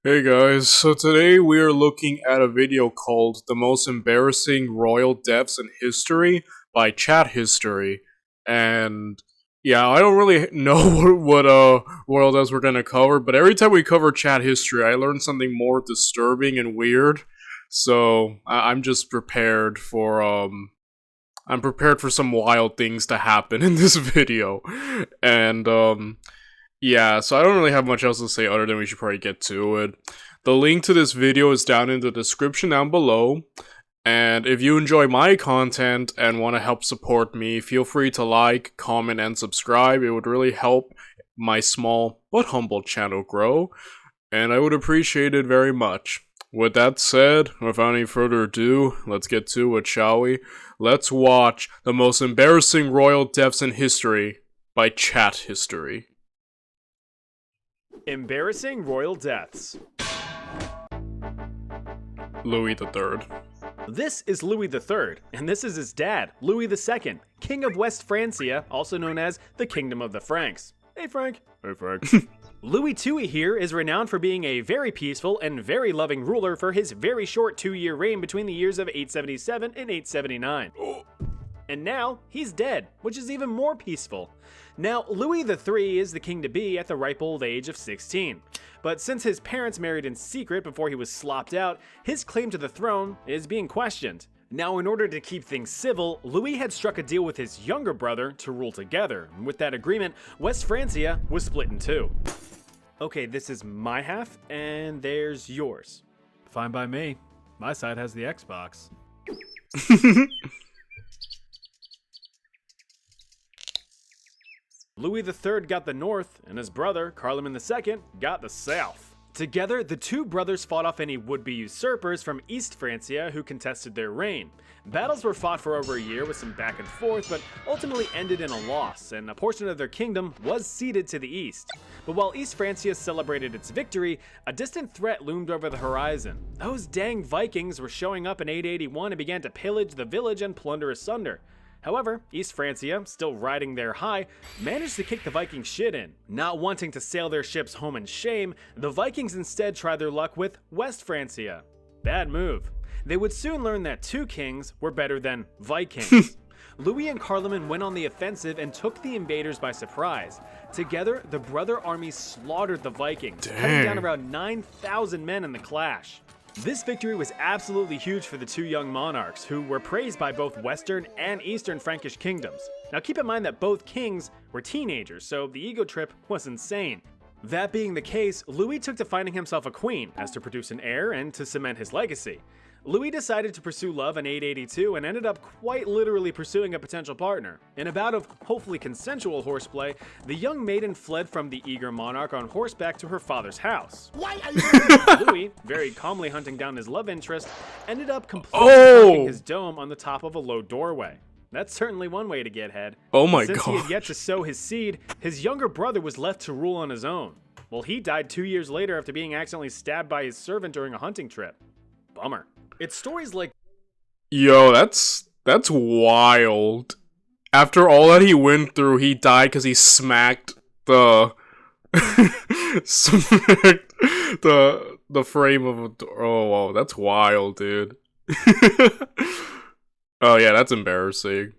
Hey guys, so today we are looking at a video called The Most Embarrassing Royal Deaths in History by Chat History. And yeah, I don't really know what royal deaths we're gonna cover, but every time we cover Chat History, I learn something more disturbing and weird. So I'm just prepared for I'm prepared for some wild things to happen in this video. And yeah, so I don't really have much else to say other than we should probably get to it. The link to this video is down in the description down below. And if you enjoy my content and want to help support me, feel free to like, comment, and subscribe. It would really help my small but humble channel grow, and I would appreciate it very much. With that said, without any further ado, let's get to it, shall we? Let's watch The Most Embarrassing Royal Deaths in History by Chat History. Embarrassing royal deaths. Louis III. This is Louis III, and this is his dad, Louis II, King of West Francia, also known as the Kingdom of the Franks. Hey Frank. Hey Frank. Louis II here is renowned for being a very peaceful and very loving ruler for his very short 2-year reign between the years of 877 and 879. And now, he's dead, which is even more peaceful. Now, Louis III is the king-to-be at the ripe old age of 16. But since his parents married in secret before he was slopped out, his claim to the throne is being questioned. Now, in order to keep things civil, Louis had struck a deal with his younger brother to rule together. With that agreement, West Francia was split in two. Okay, this is my half, and there's yours. Fine by me. My side has the Xbox. Louis III got the north, and his brother, Carloman II, got the south. Together, the two brothers fought off any would-be usurpers from East Francia who contested their reign. Battles were fought for over a year with some back and forth, but ultimately ended in a loss, and a portion of their kingdom was ceded to the east. But while East Francia celebrated its victory, a distant threat loomed over the horizon. Those dang Vikings were showing up in 881 and began to pillage the village and plunder asunder. However, East Francia, still riding their high, managed to kick the Vikings' shit in. Not wanting to sail their ships home in shame, the Vikings instead tried their luck with West Francia. Bad move. They would soon learn that two kings were better than Vikings. Louis and Carloman went on the offensive and took the invaders by surprise. Together, the brother armies slaughtered the Vikings, cutting down around 9,000 men in the clash. This victory was absolutely huge for the two young monarchs, who were praised by both Western and Eastern Frankish kingdoms. Now keep in mind that both kings were teenagers, so the ego trip was insane. That being the case, Louis took to finding himself a queen, as to produce an heir and to cement his legacy. Louis decided to pursue love in 882 and ended up quite literally pursuing a potential partner. In a bout of hopefully consensual horseplay, the young maiden fled from the eager monarch on horseback to her father's house. Why are you Louis, very calmly hunting down his love interest, ended up completely cracking his dome on the top of a low doorway. That's certainly one way to get head. Oh my god. Since he had yet to sow his seed, his younger brother was left to rule on his own. Well, he died 2 years later after being accidentally stabbed by his servant during a hunting trip. Bummer. It's stories like, Yo, that's wild. After all that he went through, he died because he smacked the smacked the frame of a door. Oh wow, that's wild, dude. Oh yeah, that's embarrassing.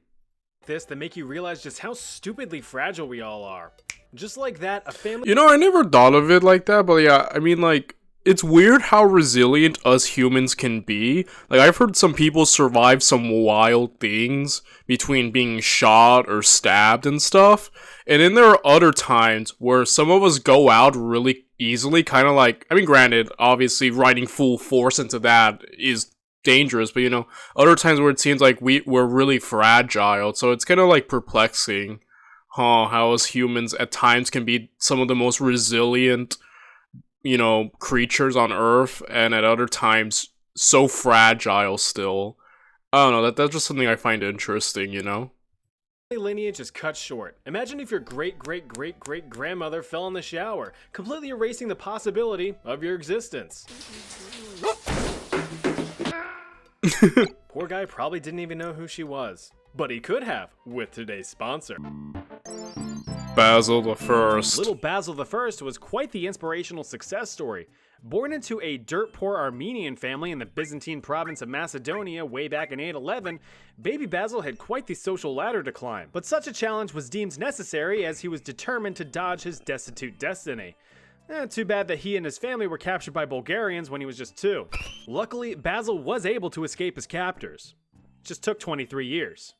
this that make you realize just how stupidly fragile we all are. Just like that, a family. You know, I never thought of it like that, but yeah, I mean, like, it's weird how resilient us humans can be. Like, I've heard some people survive some wild things between being shot or stabbed and stuff. And then there are other times where some of us go out really easily, kind of like, I mean, granted, obviously riding full force into that is dangerous, but you know, other times where it seems like we're really fragile. So it's kind of like perplexing, how us humans at times can be some of the most resilient, you know, creatures on Earth, and at other times so fragile still. I don't know, that's just something I find interesting, you know? Lineage is cut short. Imagine if your great-great-great-great-grandmother fell in the shower, completely erasing the possibility of your existence. Poor guy probably didn't even know who she was. But he could have, with today's sponsor. Basil the First. Little Basil I was quite the inspirational success story. Born into a dirt-poor Armenian family in the Byzantine province of Macedonia way back in 811, baby Basil had quite the social ladder to climb. But such a challenge was deemed necessary as he was determined to dodge his destitute destiny. Too bad that he and his family were captured by Bulgarians when he was just 2. Luckily, Basil was able to escape his captors. Just took 23 years.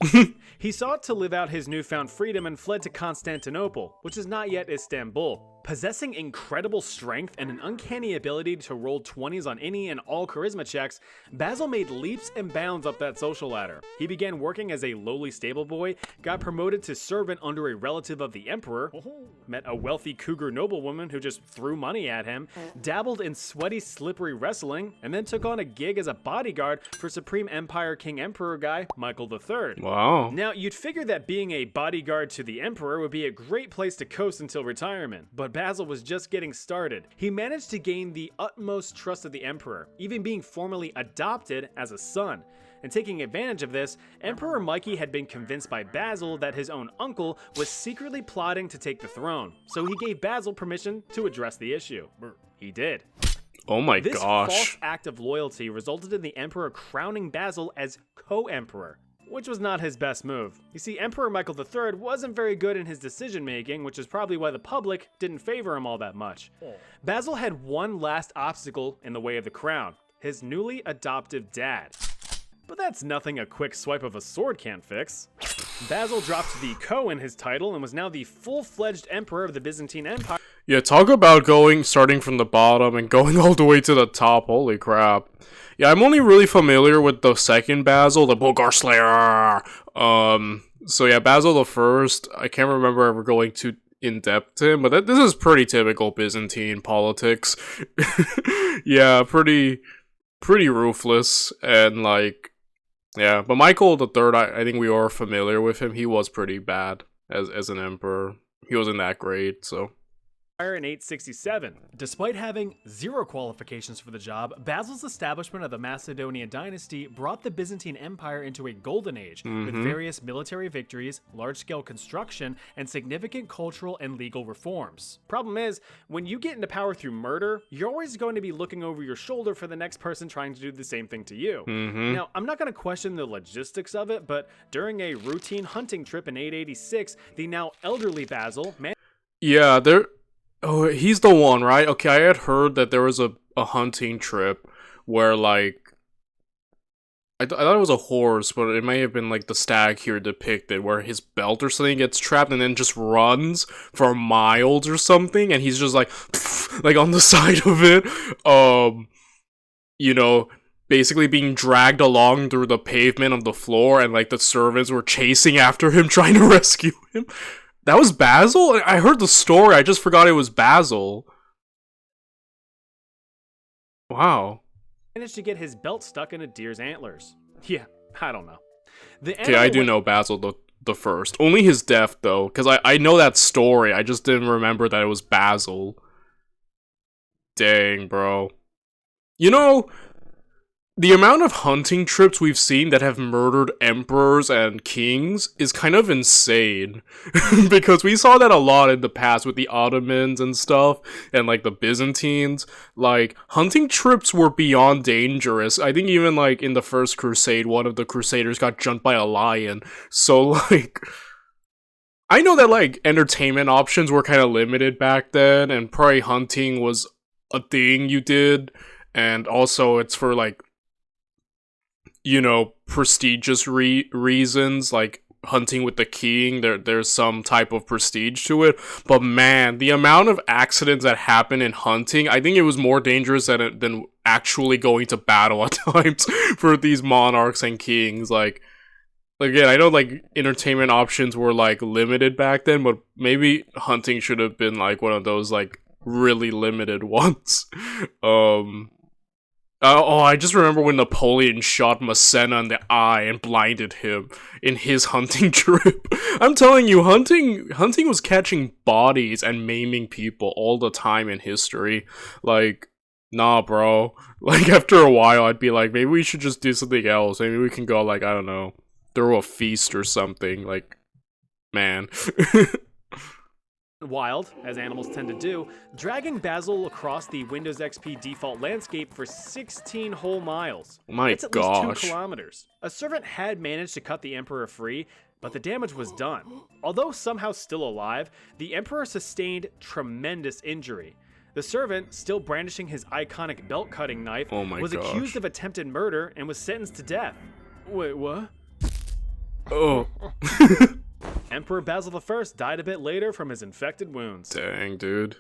He sought to live out his newfound freedom and fled to Constantinople, which is not yet Istanbul. Possessing incredible strength and an uncanny ability to roll 20s on any and all charisma checks, Basil made leaps and bounds up that social ladder. He began working as a lowly stable boy, got promoted to servant under a relative of the emperor, met a wealthy cougar noblewoman who just threw money at him, dabbled in sweaty, slippery wrestling, and then took on a gig as a bodyguard for Supreme Empire King Emperor guy Michael III. Wow. Now, you'd figure that being a bodyguard to the emperor would be a great place to coast until retirement, but Basil was just getting started. He managed to gain the utmost trust of the emperor, even being formally adopted as a son. And taking advantage of this, Emperor Mikey had been convinced by Basil that his own uncle was secretly plotting to take the throne, so he gave Basil permission to address the issue. He did. Oh my This gosh. false act of loyalty resulted in the emperor crowning Basil as co-emperor, which was not his best move. You see, Emperor Michael III wasn't very good in his decision-making, which is probably why the public didn't favor him all that much. Basil had one last obstacle in the way of the crown: his newly adoptive dad. But that's nothing a quick swipe of a sword can't fix. Basil dropped the co in his title and was now the full-fledged emperor of the Byzantine Empire. Yeah, talk about starting from the bottom and going all the way to the top. Holy crap. Yeah, I'm only really familiar with the second Basil, the Bulgar Slayer. So yeah, Basil the First, I can't remember ever going too in-depth to him, but this is pretty typical Byzantine politics. Yeah, pretty ruthless, and like, yeah, but Michael the Third, I think we are familiar with him. He was pretty bad as an emperor. He wasn't that great, so. In 867. Despite having 0 qualifications for the job, Basil's establishment of the Macedonian dynasty brought the Byzantine Empire into a golden age, with various military victories, large-scale construction, and significant cultural and legal reforms. Problem is, when you get into power through murder, you're always going to be looking over your shoulder for the next person trying to do the same thing to you. Now, I'm not going to question the logistics of it, but during a routine hunting trip in 886, the now elderly Basil Yeah, oh, he's the one, right? Okay, I had heard that there was a hunting trip where, like, I thought it was a horse, but it may have been, like, the stag here depicted, where his belt or something gets trapped and then just runs for miles or something, and he's just, like, like, on the side of it, you know, basically being dragged along through the pavement of the floor, and, like, the servants were chasing after him, trying to rescue him. That was Basil? I heard the story, I just forgot it was Basil. Wow. managed to get his belt stuck in a deer's antlers. Yeah, I don't know. Okay, I do know Basil the First. Only his death, though, because I know that story, I just didn't remember that it was Basil. Dang, bro. You know, the amount of hunting trips we've seen that have murdered emperors and kings is kind of insane. Because we saw that a lot in the past with the Ottomans and stuff, and like the Byzantines. Like, hunting trips were beyond dangerous. I think even like in the First Crusade, one of the Crusaders got jumped by a lion. So like, I know that like entertainment options were kind of limited back then, and probably hunting was a thing you did. And also it's for like, you know, prestigious reasons, like hunting with the king, there's some type of prestige to it. But man, the amount of accidents that happen in hunting, I think it was more dangerous than actually going to battle at times for these monarchs and kings. Like, again, I know like entertainment options were like limited back then, but maybe hunting should have been like one of those like really limited ones. I just remember when Napoleon shot Massena in the eye and blinded him in his hunting trip. I'm telling you, hunting was catching bodies and maiming people all the time in history. Like, nah, bro. Like, after a while, I'd be like, maybe we should just do something else. Maybe we can go, like, I don't know, throw a feast or something. Like, man. wild, as animals tend to do, dragging Basil across the Windows XP default landscape for 16 whole miles. My That's at least gosh. 2 kilometers. A servant had managed to cut the Emperor free, but the damage was done. Although somehow still alive, the Emperor sustained tremendous injury. The servant, still brandishing his iconic belt-cutting knife, Oh my was gosh. accused of attempted murder and was sentenced to death. Wait, what? Oh. Emperor Basil I died a bit later from his infected wounds. Dang, dude.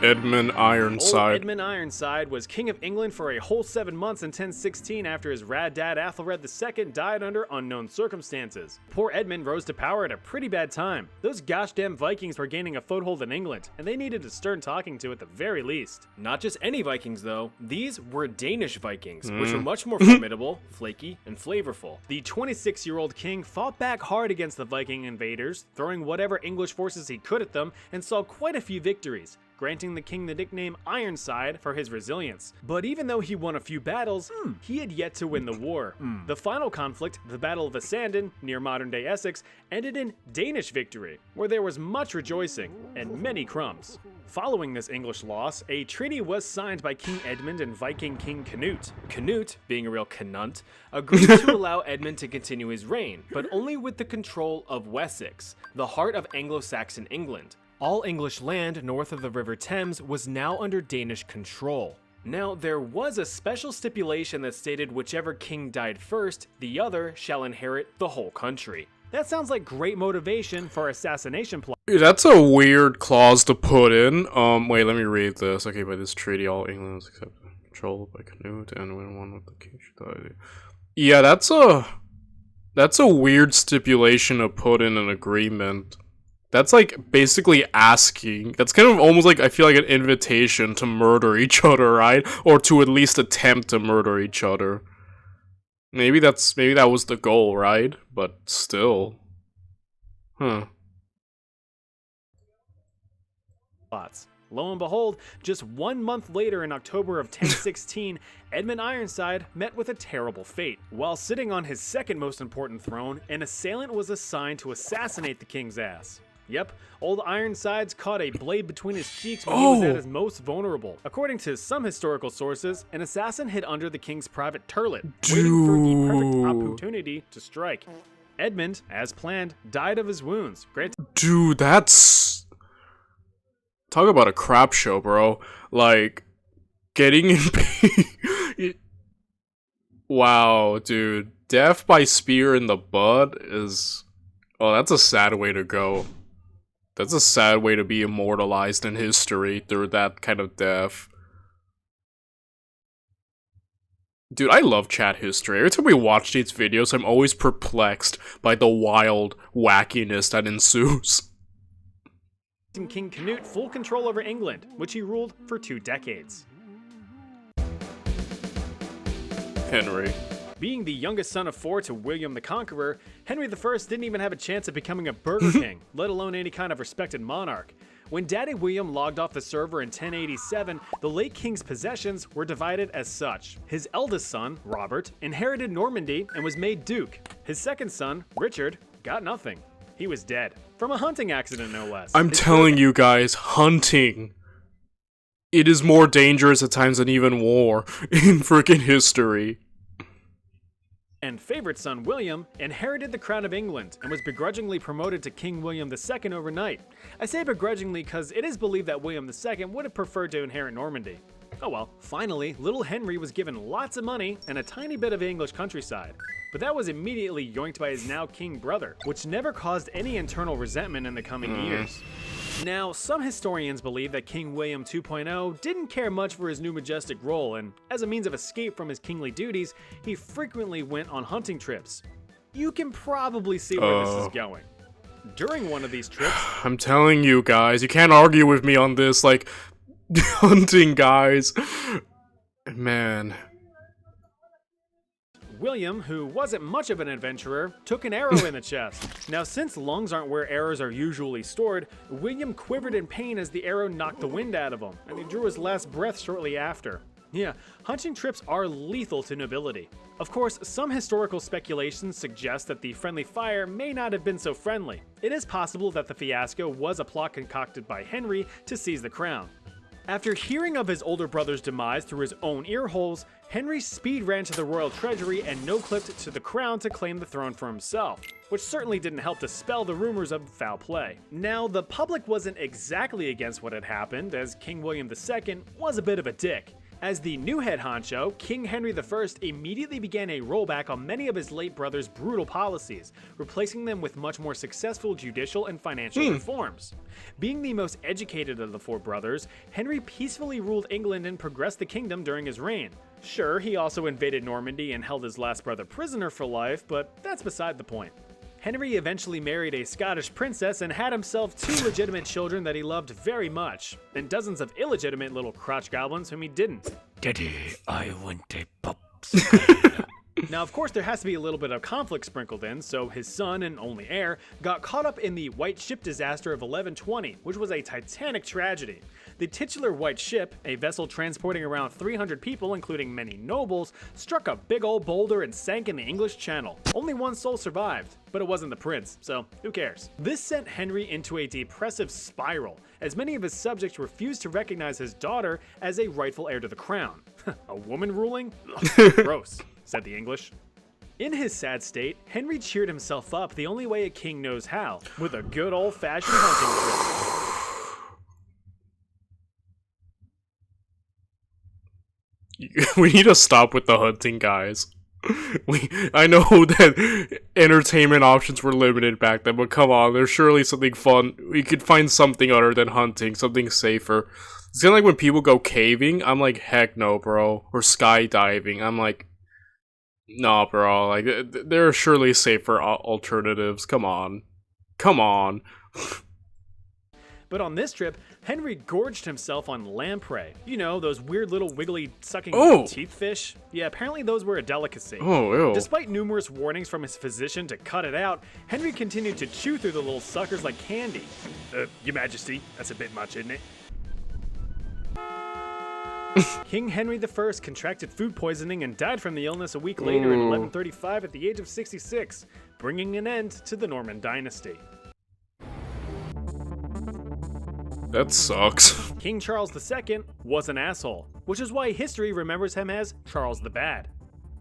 Edmund Old Ironside. Edmund Ironside was King of England for a whole 7 months in 1016 after his rad dad Athelred II died under unknown circumstances. Poor Edmund rose to power at a pretty bad time. Those gosh damn Vikings were gaining a foothold in England, and they needed a stern talking to at the very least. Not just any Vikings, though. These were Danish Vikings, which were much more formidable, flaky, and flavorful. The 26-year-old king fought back hard against the Viking invaders, throwing whatever English forces he could at them, and saw quite a few victories, granting the king the nickname Ironside for his resilience. But even though he won a few battles, he had yet to win the war. The final conflict, the Battle of Asandin, near modern-day Essex, ended in Danish victory, where there was much rejoicing and many crumbs. Following this English loss, a treaty was signed by King Edmund and Viking King Canute. Canute, being a real Canunt, agreed to allow Edmund to continue his reign, but only with the control of Wessex, the heart of Anglo-Saxon England. All English land north of the River Thames was now under Danish control. Now, there was a special stipulation that stated whichever king died first, the other shall inherit the whole country. That sounds like great motivation for assassination plot. Dude, that's a weird clause to put in. Wait, let me read this. Okay, by this treaty, all England is accepted control by Canute, and when one of the kings should die. Yeah, that's a weird stipulation to put in an agreement. That's like basically asking. That's kind of almost like, I feel like, an invitation to murder each other, right? Or to at least attempt to murder each other. Maybe that was the goal, right? But still. Huh. Plots. Lo and behold, just 1 month later in October of 1016, Edmund Ironside met with a terrible fate. While sitting on his second most important throne, an assailant was assigned to assassinate the king's ass. Yep, old Ironsides caught a blade between his cheeks when he was at his most vulnerable. According to some historical sources, an assassin hid under the king's private turlet, waiting for the perfect opportunity to strike. Edmund, as planned, died of his wounds. Dude, that's... Talk about a crap show, bro. Like, getting in pain... Wow, dude. Death by spear in the butt is... Oh, that's a sad way to go. That's a sad way to be immortalized in history through that kind of death. Dude, I love chat history. Every time we watch these videos, I'm always perplexed by the wild wackiness that ensues. King Canute full control over England, which he ruled for 2 decades. Henry. Being the youngest son of 4 to William the Conqueror, Henry I didn't even have a chance at becoming a Burger King, let alone any kind of respected monarch. When Daddy William logged off the server in 1087, the late king's possessions were divided as such. His eldest son, Robert, inherited Normandy and was made duke. His second son, Richard, got nothing. He was dead. From a hunting accident, no less. I'm telling you guys, hunting. It is more dangerous at times than even war in freaking history. And favorite son William inherited the crown of England and was begrudgingly promoted to King William II overnight. I say begrudgingly because it is believed that William II would have preferred to inherit Normandy. Oh well. Finally, little Henry was given lots of money and a tiny bit of English countryside. But that was immediately yoinked by his now king brother, which never caused any internal resentment in the coming years. Now, some historians believe that King William 2.0 didn't care much for his new majestic role, and as a means of escape from his kingly duties, he frequently went on hunting trips. You can probably see where this is going. During one of these trips, I'm telling you guys, you can't argue with me on this, like, hunting guys. Man. William, who wasn't much of an adventurer, took an arrow in the chest. Now, since lungs aren't where arrows are usually stored, William quivered in pain as the arrow knocked the wind out of him, and he drew his last breath shortly after. Yeah, hunting trips are lethal to nobility. Of course, some historical speculations suggest that the friendly fire may not have been so friendly. It is possible that the fiasco was a plot concocted by Henry to seize the crown. After hearing of his older brother's demise through his own ear holes, Henry speed ran to the royal treasury and no-clipped to the crown to claim the throne for himself, which certainly didn't help dispel the rumors of foul play. Now, the public wasn't exactly against what had happened, as King William II was a bit of a dick. As the new head honcho, King Henry I immediately began a rollback on many of his late brother's brutal policies, replacing them with much more successful judicial and financial reforms. Being the most educated of the four brothers, Henry peacefully ruled England and progressed the kingdom during his reign. Sure, he also invaded Normandy and held his last brother prisoner for life, but that's beside the point. Henry eventually married a Scottish princess and had himself 2 legitimate children that he loved very much, and dozens of illegitimate little crotch goblins whom he didn't. Daddy, I want a pops. Now, of course, there has to be a little bit of conflict sprinkled in, so his son and only heir got caught up in the White Ship disaster of 1120, which was a titanic tragedy. The titular White Ship, a vessel transporting around 300 people, including many nobles, struck a big old boulder and sank in the English Channel. Only one soul survived, but it wasn't the prince, so who cares? This sent Henry into a depressive spiral, as many of his subjects refused to recognize his daughter as a rightful heir to the crown. A woman ruling? Ugh, gross, said the English. In his sad state, Henry cheered himself up the only way a king knows how, with a good old-fashioned hunting trip. We need to stop with the hunting, guys. I know that entertainment options were limited back then, but come on, there's surely something fun. We could find something other than hunting, something safer. It's kind of like when people go caving, I'm like, heck no, bro. Or skydiving, I'm like, nah, bro. Like, there are surely safer alternatives. Come on. Come on. But on this trip, Henry gorged himself on lamprey. You know, those weird little wiggly sucking teeth fish? Yeah, apparently those were a delicacy. Oh, ew. Despite numerous warnings from his physician to cut it out, Henry continued to chew through the little suckers like candy. Your Majesty, that's a bit much, isn't it? King Henry I contracted food poisoning and died from the illness a week later in 1135 at the age of 66, bringing an end to the Norman dynasty. That sucks. King Charles II was an asshole, which is why history remembers him as Charles the Bad.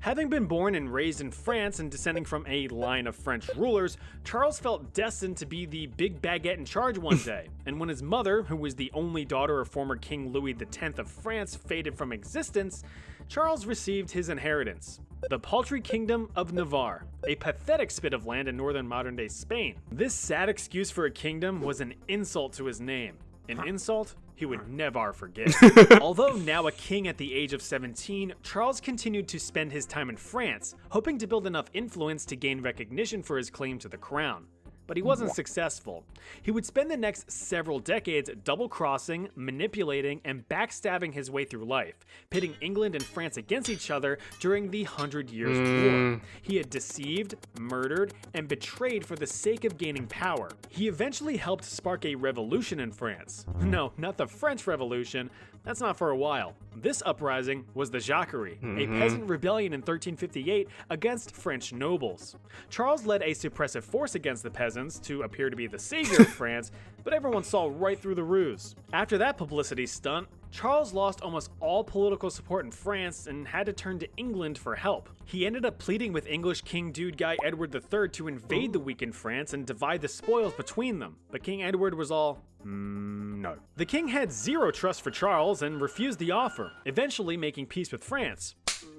Having been born and raised in France and descending from a line of French rulers, Charles felt destined to be the big baguette in charge one day, and when his mother, who was the only daughter of former King Louis X of France, faded from existence, Charles received his inheritance, the paltry kingdom of Navarre, a pathetic spit of land in northern modern-day Spain. This sad excuse for a kingdom was an insult to his name. An insult he would never forget. Although now a king at the age of 17, Charles continued to spend his time in France, hoping to build enough influence to gain recognition for his claim to the crown. But he wasn't successful. He would spend the next several decades double-crossing, manipulating, and backstabbing his way through life, pitting England and France against each other during the 100 Years' War. He had deceived, murdered, and betrayed for the sake of gaining power. He eventually helped spark a revolution in France. No, not the French Revolution. That's not for a while. This uprising was the Jacquerie, a peasant rebellion in 1358 against French nobles. Charles led a suppressive force against the peasants to appear to be the savior of France, but everyone saw right through the ruse. After that publicity stunt, Charles lost almost all political support in France and had to turn to England for help. He ended up pleading with English King Dude Guy Edward III to invade the weakened France and divide the spoils between them, but King Edward was all, no. The king had zero trust for Charles and refused the offer, eventually making peace with France.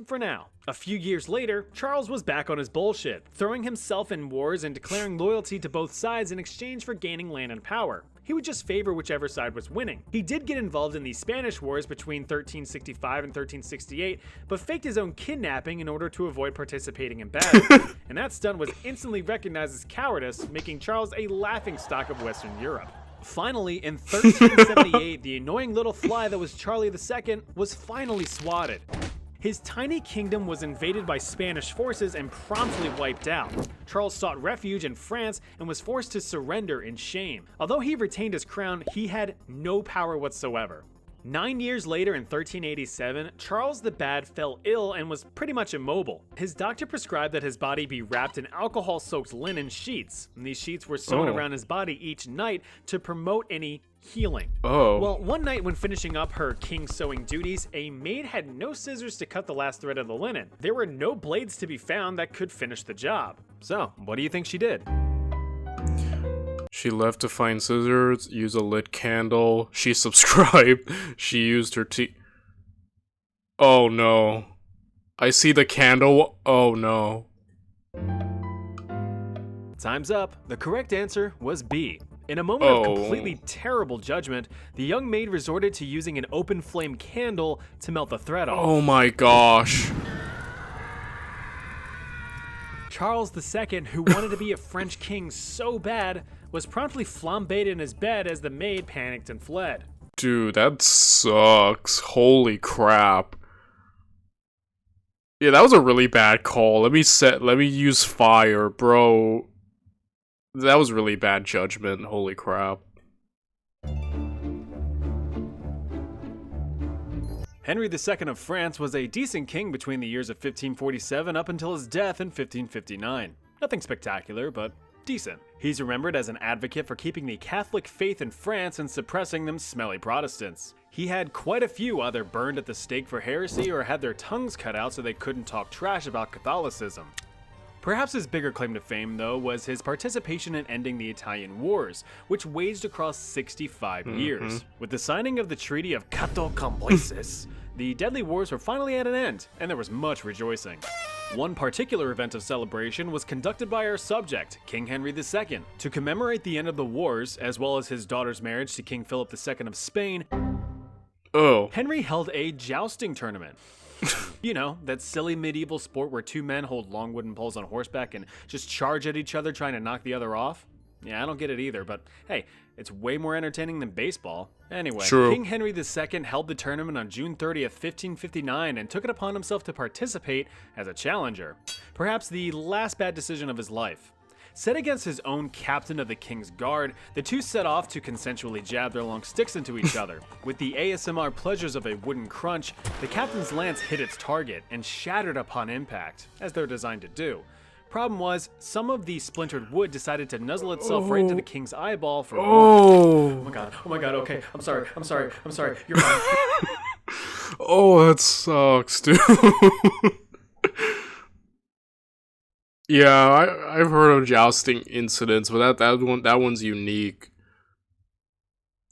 For now. A few years later, Charles was back on his bullshit, throwing himself in wars and declaring loyalty to both sides in exchange for gaining land and power. He would just favor whichever side was winning. He did get involved in the Spanish Wars between 1365 and 1368, but faked his own kidnapping in order to avoid participating in battle. And that stunt was instantly recognized as cowardice, making Charles a laughingstock of Western Europe. Finally, in 1378, the annoying little fly that was Charlie II was finally swatted. His tiny kingdom was invaded by Spanish forces and promptly wiped out. Charles sought refuge in France and was forced to surrender in shame. Although he retained his crown, he had no power whatsoever. 9 years later in 1387, Charles the Bad fell ill and was pretty much immobile. His doctor prescribed that his body be wrapped in alcohol-soaked linen sheets, and these sheets were sewn around his body each night to promote any healing. Well, one night when finishing up her king sewing duties, a maid had no scissors to cut the last thread of the linen. There were no blades to be found that could finish the job. So, what do you think she did? She left to find scissors, use a lit candle. She subscribed. She used her Oh no. I see the candle. Oh no. Time's up. The correct answer was B. In a moment of completely terrible judgment, the young maid resorted to using an open flame candle to melt the thread off. Oh my gosh. Charles II, who wanted to be a French king so bad, was promptly flambéed in his bed as the maid panicked and fled. Dude, that sucks. Holy crap. Yeah, that was a really bad call. Let me use fire, bro. That was really bad judgment. Holy crap. Henry II of France was a decent king between the years of 1547 up until his death in 1559. Nothing spectacular, but decent. He's remembered as an advocate for keeping the Catholic faith in France and suppressing them smelly Protestants. He had quite a few either burned at the stake for heresy or had their tongues cut out so they couldn't talk trash about Catholicism. Perhaps his bigger claim to fame, though, was his participation in ending the Italian Wars, which waged across 65 years. With the signing of the Treaty of Cato Cambyses, the deadly wars were finally at an end, and there was much rejoicing. One particular event of celebration was conducted by our subject, King Henry II. To commemorate the end of the wars, as well as his daughter's marriage to King Philip II of Spain, Henry held a jousting tournament. You know, that silly medieval sport where two men hold long wooden poles on horseback and just charge at each other trying to knock the other off. Yeah, I don't get it either, but hey, it's way more entertaining than baseball. Anyway, King Henry II held the tournament on June 30th, 1559 and took it upon himself to participate as a challenger. Perhaps the last bad decision of his life. Set against his own captain of the King's Guard, the two set off to consensually jab their long sticks into each other. With the ASMR pleasures of a wooden crunch, the captain's lance hit its target and shattered upon impact, as they're designed to do. Problem was, some of the splintered wood decided to nuzzle itself right into the king's eyeball for oh my god, okay, I'm sorry, you're fine. Oh, that sucks, dude. Yeah, I've heard of jousting incidents, but that one's unique.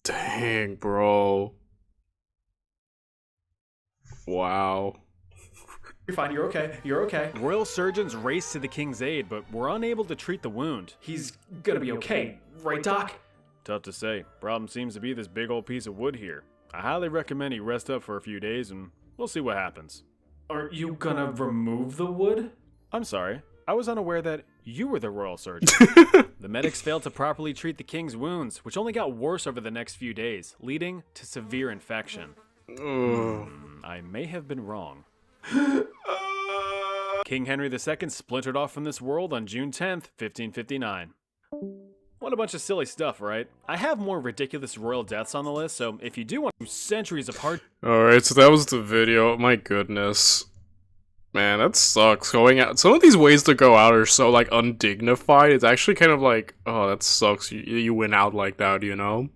Dang, bro. Wow. You're fine, you're okay. Royal surgeons raced to the king's aid, but were unable to treat the wound. He's gonna be okay, right, Doc? Tough to say. Problem seems to be this big old piece of wood here. I highly recommend he rest up for a few days, and we'll see what happens. Aren't you gonna remove the wood? I'm sorry. I was unaware that you were the royal surgeon. The medics failed to properly treat the king's wounds, which only got worse over the next few days, leading to severe infection. I may have been wrong. King Henry II splintered off from this world on June 10th, 1559. What a bunch of silly stuff, right? I have more ridiculous royal deaths on the list, so if you do want centuries of hard... Alright, so that was the video. My goodness. Man, that sucks. Going out. Some of these ways to go out are so, like, undignified. It's actually kind of like, oh, that sucks. You went out like that, you know?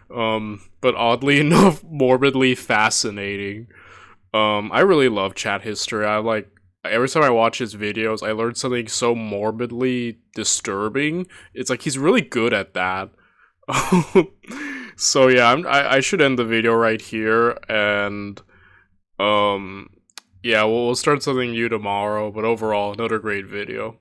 But oddly enough, morbidly fascinating. I really love chat history. Every time I watch his videos, I learn something so morbidly disturbing. It's like he's really good at that. So yeah, I should end the video right here, and yeah, we'll start something new tomorrow. But overall, another great video.